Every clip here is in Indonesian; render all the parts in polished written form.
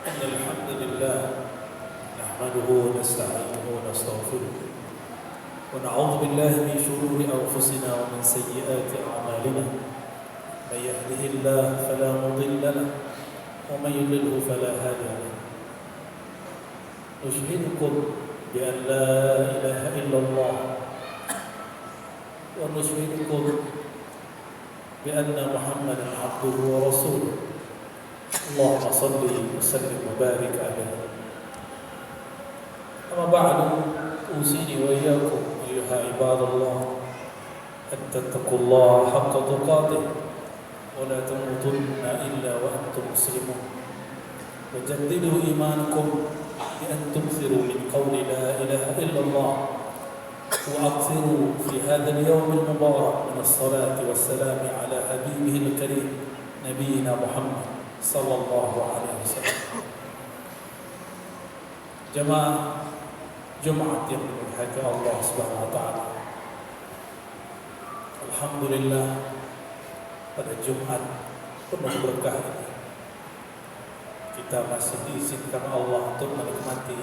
إن الحمد لله نحمده ونستعينه ونستغفره ونعوذ بالله من شرور أنفسنا ومن سيئات أعمالنا من يهده الله فلا مضل له ومن يضلله فلا هادي له نشهدكم بأن لا إله إلا الله ونشهدكم بأن محمدا عبده ورسوله اللهم صل وسلم وبارك عليه. أما بعد أوصيني وإياكم أيها عباد الله أن تتقوا الله حق تقاته ولا تموتن إلا وأنتم مسلمون وجددوا إيمانكم بأن تكثروا من قول لا إله إلا الله وأكثروا في هذا اليوم المبارك من الصلاة والسلام على حبيبه الكريم نبينا محمد صلى الله عليه وسلم. Jemaah Jumat yang dimuliakan Allah Subhanahu wa taala. Alhamdulillah pada Jumat penuh berkah ini kita masih diizinkan Allah untuk menikmati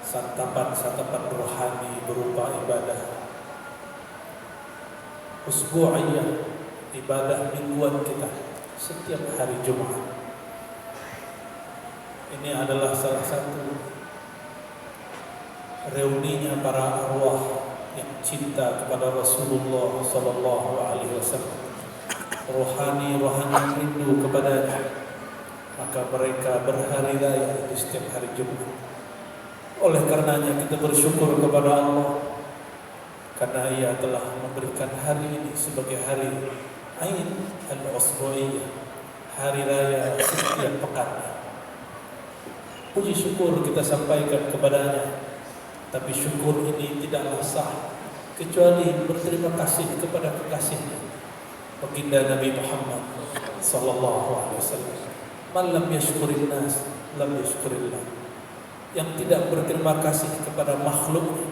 santapan-santapan rohani berupa ibadah usbu'iyah, ibadah mingguan kita setiap hari Jumat. Ini adalah salah satu reuninya para arwah yang cinta kepada Rasulullah sallallahu alaihi wasallam. Rohani-rohani yang rindu kepadanya. Maka mereka berhari raya di setiap hari Jumat. Oleh karenanya kita bersyukur kepada Allah karena Ia telah memberikan hari ini sebagai hari Aid al-Usbu'iyah, hari raya setiap pekan. Puji syukur kita sampaikan kepadanya. Tapi syukur ini tidaklah sah kecuali berterima kasih kepada kekasihnya baginda Nabi Muhammad sallallahu alaihi wasallam. Man lam yashkurin nas lam yashkurillah. Yang tidak berterima kasih kepada makhluknya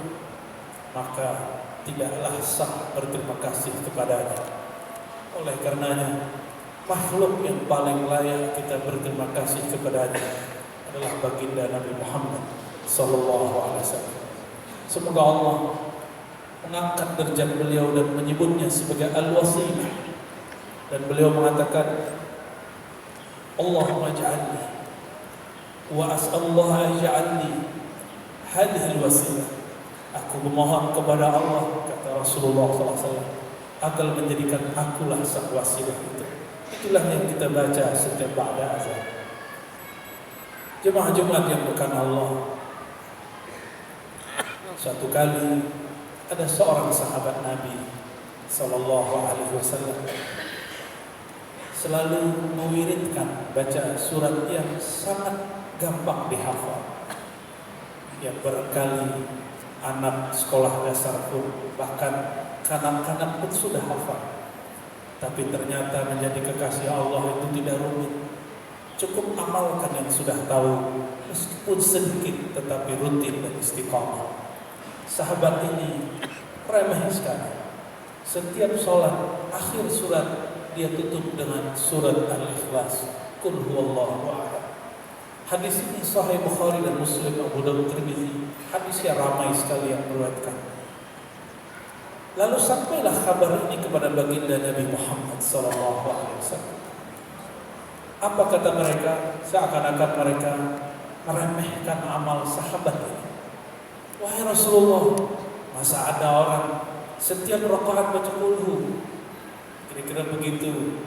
maka tidaklah sah berterima kasih kepadanya. Oleh karenanya makhluk yang paling layak kita berterima kasih kepadanya adalah baginda Nabi Muhammad sallallahu alaihi wasallam. Semoga Allah mengangkat derajat beliau dan menyebutnya sebagai al-wasilah. Dan beliau mengatakan, Allahumma ja'alni wa as'alullah ja'alni hadhihi al-wasilah. Aku memohon kepada Allah, kata Rasulullah SAW, agar menjadikan akulah sang wasilah itu. Itulah yang kita baca setiap ba'da azan. Jemaah Jumat yang bukan Allah. Suatu kali ada seorang sahabat Nabi sallallahu alaihi wasallam selalu mewiridkan baca surat yang sangat gampang dihafal. Yang barangkali anak sekolah dasar pun bahkan kanak-kanak pun sudah hafal. Tapi ternyata menjadi kekasih Allah itu tidak rumit. Cukup amalkan yang sudah tahu, meskipun sedikit tetapi rutin dan istiqamah. Sahabat ini remeh sekali. Setiap sholat akhir surat dia tutup dengan surat Al-Ikhlas, Qul huwallahu ahad. Hadis ini Sahih Bukhari dan Muslim, Abu Dawud, Tirmidzi. Hadisnya ramai sekali yang meriwayatkan. Lalu sampailah kabar ini kepada baginda Nabi Muhammad sallallahu alaihi wasallam. Apa kata mereka? Seakan-akan mereka meremehkan amal sahabat ini. Wahai Rasulullah, masa ada orang setiap rakaat baca qul. Kira-kira begitu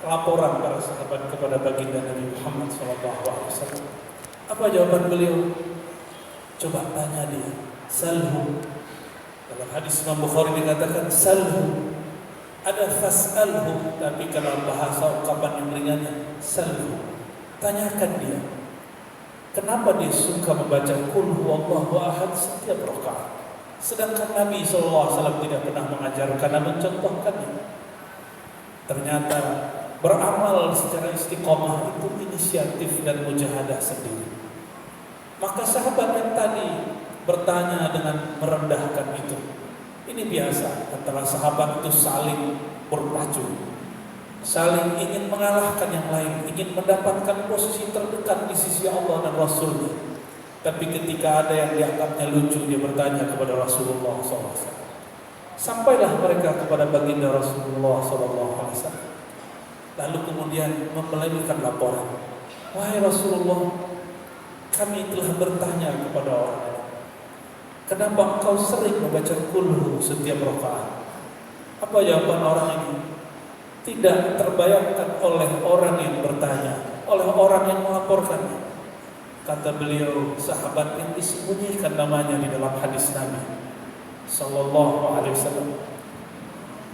laporan para sahabat kepada baginda Nabi Muhammad SAW. Apa jawaban beliau? Coba tanya dia. Salhu. Dalam hadis Imam Bukhari dikatakan salhu. Ada fas'alhu, tapi kalau bahasa ungkapan yang ringannya salhu. Tanyakan dia. Kenapa dia suka membaca Qul huwallahu ahad setiap rakaat? Sedangkan Nabi SAW tidak pernah mengajarkan dan mencontohkannya. Ternyata beramal secara istiqomah itu inisiatif dan mujahadah sendiri. Maka sahabat yang tadi bertanya dengan merendahkan itu. Ini biasa antara sahabat itu saling berpacu. saling ingin mengalahkan yang lain, ingin mendapatkan posisi terdekat di sisi Allah dan Rasulnya. Tapi ketika ada yang dianggapnya lucu, dia bertanya kepada Rasulullah SAW. Sampailah mereka kepada baginda Rasulullah SAW. Lalu kemudian memberikan laporan, wahai Rasulullah, kami telah bertanya kepada orang ini, kenapa engkau sering membaca qul setiap rakaat? Apa jawaban orang ini? Tidak terbayangkan oleh orang yang bertanya, oleh orang yang melaporkannya. Kata beliau, sahabat yang disembunyikan namanya di dalam hadis Nabi Sallallahu Alaihi Wasallam.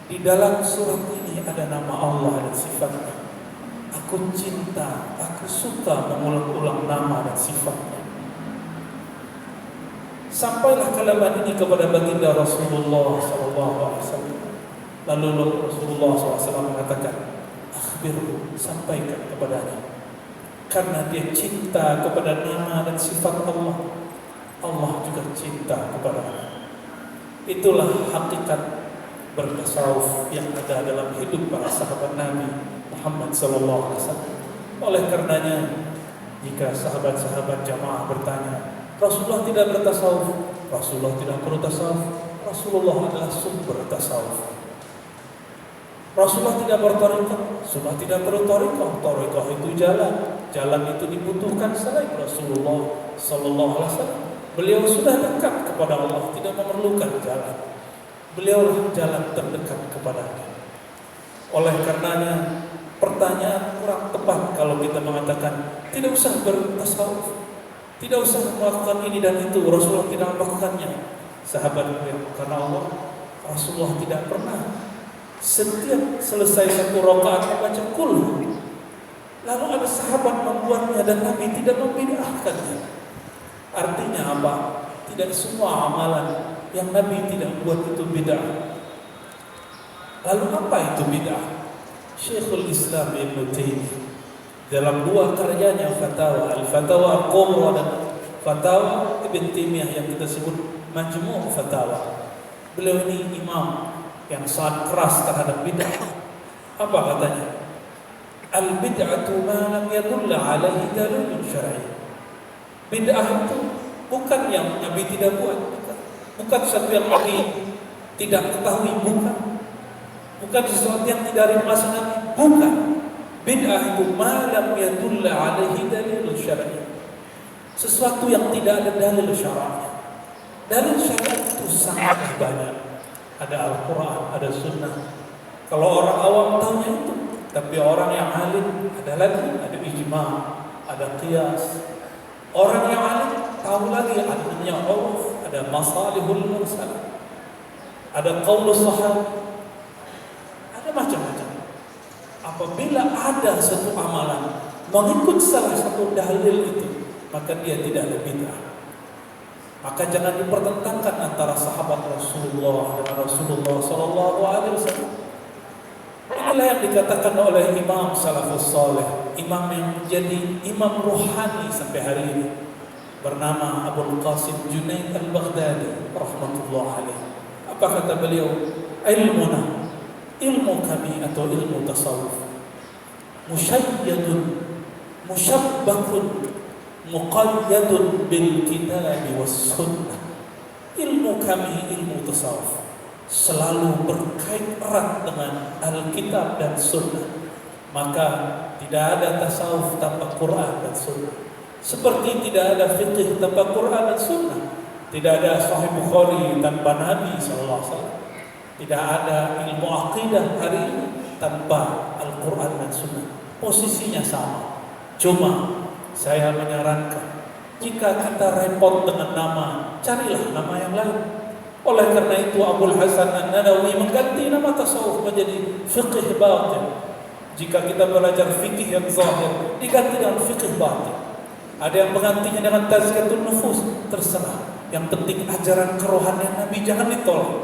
Di dalam surat ini ada nama Allah dan sifatnya. Aku cinta, aku suka mengulang-ulang nama dan sifatnya. Sampailah kalimat ini kepada baginda Rasulullah Sallallahu Alaihi Wasallam. Lalu Rasulullah SAW mengatakan, akhbirhu, sampaikan kepadanya, karena dia cinta kepada nama dan sifat Allah. Allah juga cinta kepadanya. Itulah hakikat bertasawuf yang ada dalam hidup para sahabat Nabi Muhammad sallallahu alaihi wasallam. Oleh karenanya, jika sahabat-sahabat jamaah bertanya, Rasulullah tidak bertasawuf, Rasulullah tidak perlu tasawuf, Rasulullah adalah sumber tasawuf. Rasulullah tidak berthariqah, Rasulullah tidak perlu thariqah. Thariqah itu jalan itu dibutuhkan selain Rasulullah sallallahu alaihi wasallam. Beliau sudah dekat kepada Allah, tidak memerlukan jalan. Beliaulah jalan terdekat kepadanya. Oleh karenanya, pertanyaan kurang tepat kalau kita mengatakan tidak usah bertasawuf, tidak usah melakukan ini dan itu. Rasulullah tidak melakukannya. Sahabat beliau, karena Allah, Rasulullah tidak pernah setiap selesai satu rakaat membaca qul. Lalu ada sahabat membuatnya dan Nabi tidak membid'ahkannya. Artinya apa? Tidak semua amalan yang Nabi tidak buat itu bid'ah. Lalu apa itu bid'ah? Syekhul Islam Ibnu Taimiyah dalam dua karyanya Fatawa, Al-Fatawa Al-Kubra dan Fatawa Ibn Taimiyah yang kita sebut Majmu' Fatawa. Beliau ini imam yang sangat keras terhadap bid'ah. Apa katanya? Al-bid'atu ma lam yadulla alaihi dalilun syar'i. Bid'ah itu bukan yang Nabi tidak buat, bukan sesuatu yang Nabi tidak ketahui, bukan sesuatu yang tidak dari masa Nabi, bukan. Bid'ah itu ma lam yadulla alaihi dalilun syar'i. Sesuatu yang tidak ada dalil syar'i. Dalil syar'i itu sangat banyak. Ada Al-Quran, ada Sunnah. Kalau orang awam tahunya itu, tapi orang yang alim ada lagi, ada ijma', ada qiyas. Orang yang alim tahu lagi adanya uruf, ada masalihul mursal, ada qaulus sahabat, ada macam-macam. Apabila ada satu amalan mengikut salah satu dalil itu, maka dia tidak ada bid'ah. Maka jangan dipertentangkan antara sahabat Rasulullah dengan Rasulullah sallallahu alaihi wasallam. Inilah yang dikatakan oleh Imam Salafus Saleh, imam yang menjadi imam ruhani sampai hari ini, bernama Abul Qasim Junaid Al-Baghdadi rahmatullah alaih. Apa kata beliau? Ilmuna, ilmu kami atau ilmu tasawuf, musyayyadun, musyabbakun, muqayyadun bil kitabi was sunnah. Ilmu kami, ilmu tasawuf, selalu berkait erat dengan Alkitab dan Sunnah. Maka tidak ada tasawuf tanpa Quran dan Sunnah. Seperti tidak ada fikih tanpa Quran dan Sunnah. Tidak ada Sahih Bukhari tanpa Nabi SAW. Tidak ada ilmu aqidah hari ini tanpa Al-Quran dan Sunnah. Posisinya sama. Cuma saya menyarankan, jika kita repot dengan nama, carilah nama yang lain. Oleh karena itu Abul Hasan An-Nadawi mengganti nama tasawuf menjadi fiqh batin. Jika kita belajar fikih yang zahir, diganti dengan fikih batin. Ada yang menggantinya dengan tazkiyatun nufus, terserah. Yang penting ajaran kerohanian Nabi jangan ditolak.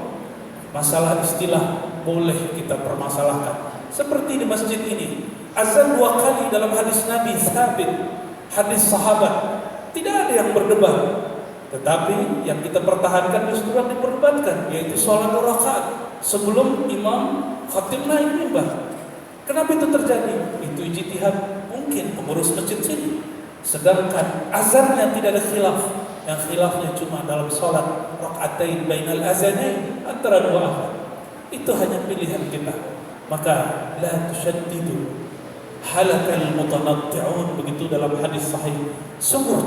Masalah istilah boleh kita permasalahkan. Seperti di masjid ini, azan 2 kali dalam hadis Nabi sabit, hadis sahabat, tidak ada yang berdebat. Tetapi yang kita pertahankan justru yang diperdebatkan, yaitu sholat 2 rakaat sebelum imam khatib naik mimbar. Kenapa itu terjadi? Itu ijtihad mungkin pengurus masjid sini. Sedangkan azannya tidak ada khilaf. Yang khilafnya cuma dalam salat rakaatain bainal azanain, antara dua azan. Itu hanya pilihan kita. Maka la tushaddidu halakal mutanatti'un, begitu dalam hadis sahih. Sungguh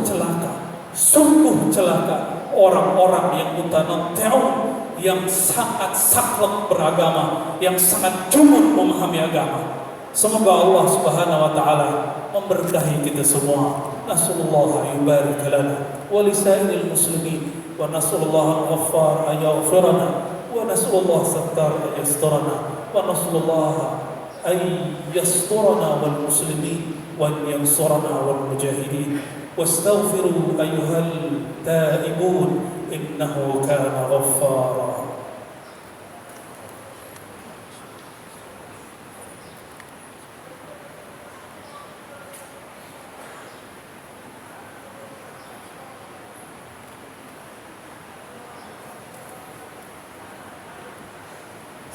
celaka orang-orang yang mutanatti'un, yang sangat saklek beragama, yang sangat jumud memahami agama. Semoga Allah Subhanahu wa taala memberkahi kita semua. Nasallallahu yubarik lana wa lisairil muslimin, wa nasallallahu al-ghaffar ay yaghfirana, wa nasallallahu sattar ay yasturana, wa nasallallahu ay yasturana wal muslimin wa yansurana wal mujahidin. Wastaghfiru ayyuhal taibun innahu kana ghaffara.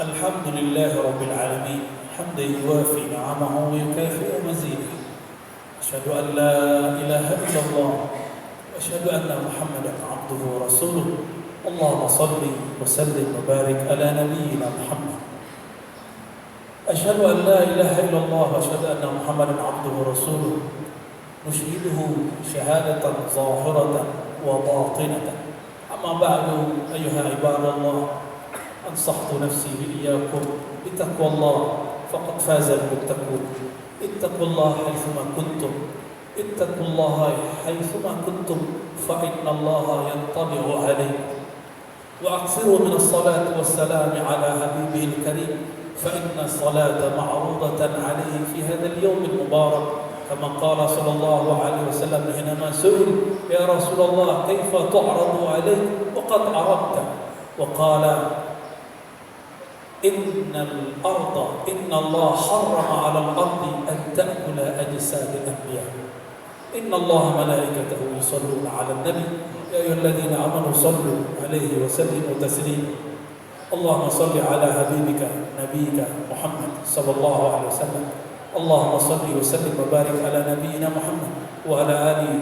Alhamdulillah Rabbil Alamin, hamdan yuwafi ni'amahu wa yukafi'u mazidah. Asyhadu an la ilaha illallah wa asyhadu anna Muhammadan abduhu wa rasuluh. Allahumma salli wa sallim wa barik ala nabiyyina Muhammad. Asyhadu an la ilaha illallah wa asyhadu anna Muhammadan abduhu wa rasuluh. Nushhiduhu syahadatan zahiratan wa batinatan. Amma ba'du, ayyuha ibadallah, أنصحت نفسي بإياكم بتقوى الله فقد فاز المتقون. اتقوا الله حيثما كنتم، اتقوا الله حيثما كنتم فإن الله يطلع عليكم. وأكثروا من الصلاة والسلام على حبيبه الكريم، فإن الصلاة معروضة عليه في هذا اليوم المبارك، كما قال صلى الله عليه وسلم حينما سئل يا رسول الله كيف تعرض عليك وقد عرضت، وقال إن الله حرم على الأرض أن تأكل أجساد الأنبياء. إن الله ملائكته يصلون على النبي يا أيها الذين آمنوا صلوا عليه وسلموا تسليما. اللهم صل على حبيبك نبيك محمد صلى الله عليه وسلم. اللهم صل وسلم وبارك على نبينا محمد وعلى آله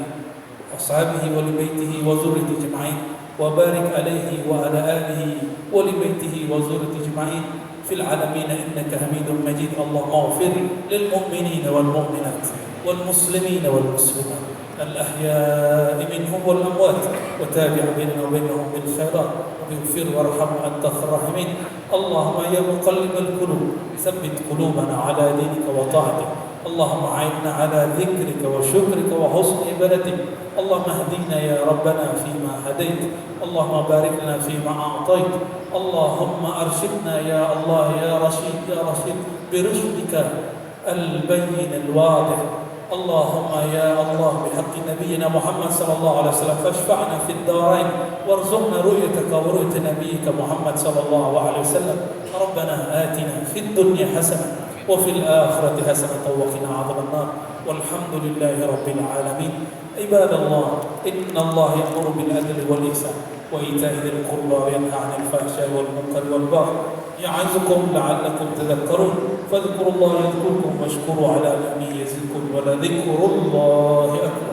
وأصحابه ولبيته وذريته أجمعين، وبارك عليه وعلى آله ولبيته وذريته أجمعين في العالمين إنك حميد مجيد. اللهم اغفر للمؤمنين والمؤمنات والمسلمين والمسلمات الأحياء منهم والأموات، وتابع بيننا وبينهم بالخيرات، واغفر وارحم أنت خير الراحمين. اللهم يا مقلب القلوب ثبت قلوبنا على دينك وطاعتك. اللهم أعنا على ذكرك وشكرك وحسن عبادتك. اللهم اهدنا يا ربنا فيما هديت، اللهم بارك لنا فيما أعطيت، اللهم أرشدنا يا الله يا رشيد يا رشيد برشدك البين الواضح. اللهم يا الله بحق نبينا محمد صلى الله عليه وسلم فاشفعنا في الدارين، وارزقنا رؤيتك ورؤية نبيك محمد صلى الله عليه وسلم. ربنا آتنا في الدنيا حسنة وفي الآخرة حسنة وقنا عذاب النار، والحمد لله رب العالمين. عباد الله، إن الله يأمر بالعدل والإحسان وإيتاء ذي القربى وينهى عن الفحشاء والمنكر والبغي يعظكم لعلكم تذكرون. فاذكروا الله يذكركم واشكروا على نعمه يزدكم ولذكر الله أكبر.